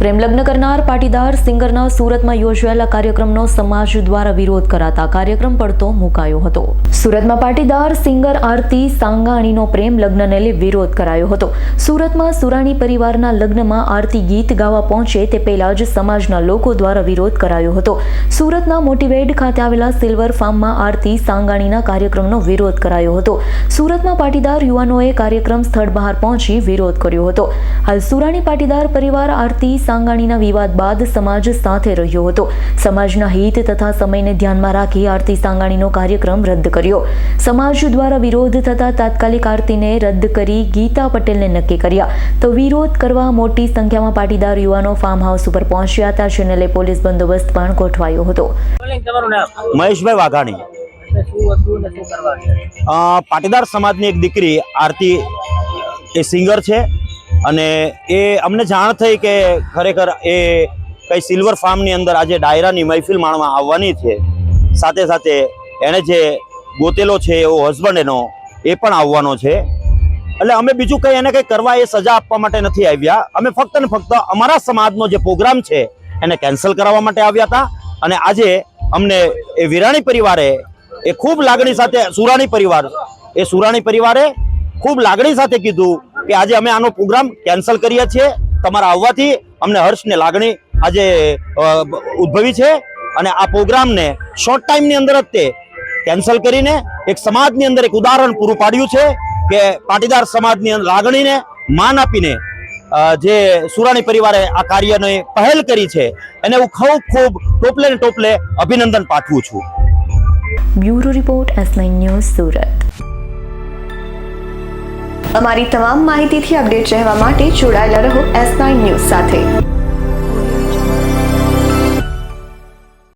પ્રેમ લગ્ન કરનાર પાટીદાર સિંગરના સુરતમાં યોજાયેલા કાર્યક્રમનો સમાજ દ્વારા વિરોધ કરાતા કાર્યક્રમ પડતો મુકાયો હતો। સુરતમાં પાટીદાર સિંગર આરતી સાંગાણીનો પ્રેમ લગ્નને લઈ વિરોધ કરાયો હતો। સુરતમાં સુરાણી પરિવારના લગ્નમાં આરતી ગીત ગાવા પહોંચે તે પહેલા જ સમાજના લોકો દ્વારા વિરોધ કરાયો હતો। સુરતના મોટીવેડ ખાતે આવેલા સિલ્વર ફાર્મમાં આરતી સાંગાણીના કાર્યક્રમનો વિરોધ કરાયો હતો। સુરતમાં પાટીદાર યુવાનોએ કાર્યક્રમ સ્થળ બહાર પહોંચી વિરોધ કર્યો હતો। હાલ સુરાણી પાટીદાર પરિવાર આરતી સાંગાણીના વિવાદ બાદ સમાજ સાથે રહ્યો હતો। સમાજના હિત તથા સમયને ધ્યાનમાં રાખી આરતી સાંગાણીનો કાર્યક્રમ રદ કર્યો। સમાજ દ્વારા વિરોધ થતા તાત્કાલિક આરતીને રદ કરી ગીતા પટેલને નક્કી કર્યા તો વિરોધ કરવા મોટી સંખ્યામાં પાટીદાર યુવાનો ફાર્મ હાઉસ ઉપર પહોંચ્યા હતા, જેને લઈ પોલીસ બંદોબસ્ત પણ ગોઠવાયો હતો। મહેશભાઈ વાઘાણી પાટીદાર સમાજની એક દીકરી આરતી એ સિંગર છે અને એ અમને જાણ થઈ કે ખરેખર એ કઈ સિલ્વર ફાર્મની અંદર આજે ડાયરાની મહેફિલ માણવા આવવાની છે। સાથે સાથે એણે જે ગોતેલો છે એવો હસબન્ડ એનો એ પણ આવવાનો છે। એટલે અમે બીજું કંઈ એને કંઈ કરવા એ સજા આપવા માટે નથી આવ્યા। અમે ફક્ત ને ફક્ત અમારા સમાજનો જે પ્રોગ્રામ છે એને કેન્સલ કરાવવા માટે આવ્યા હતા। અને આજે અમને એ વિરાણી પરિવારે એ ખૂબ લાગણી સાથે સુરાણી પરિવારે ખૂબ લાગણી સાથે કીધું કે આજે અમે આનો પ્રોગ્રામ કેન્સલ કરીએ છીએ। તમારા આવવાથી અમને હર્ષ ને લાગણી આજે ઉદ્ભવી છે અને આ પ્રોગ્રામને શોર્ટ ટાઈમની અંદર જ તે કેન્સલ કરીને એક સમાજની અંદર એક ઉદાહરણ પૂરું પાડ્યું છે કે પાટીદાર સમાજની લાગણીને માન આપીને જે સુરાણી પરિવારે આ કાર્યની પહેલ કરી છે એને હું ખૂબ ટોપલે અભિનંદન પાઠવું છું। Bureau report S9 news Surat. અમારી તમામ માહિતીથી અપડેટ રહેવા માટે જોડાયેલા રહો S9 ન્યૂઝ સાથે।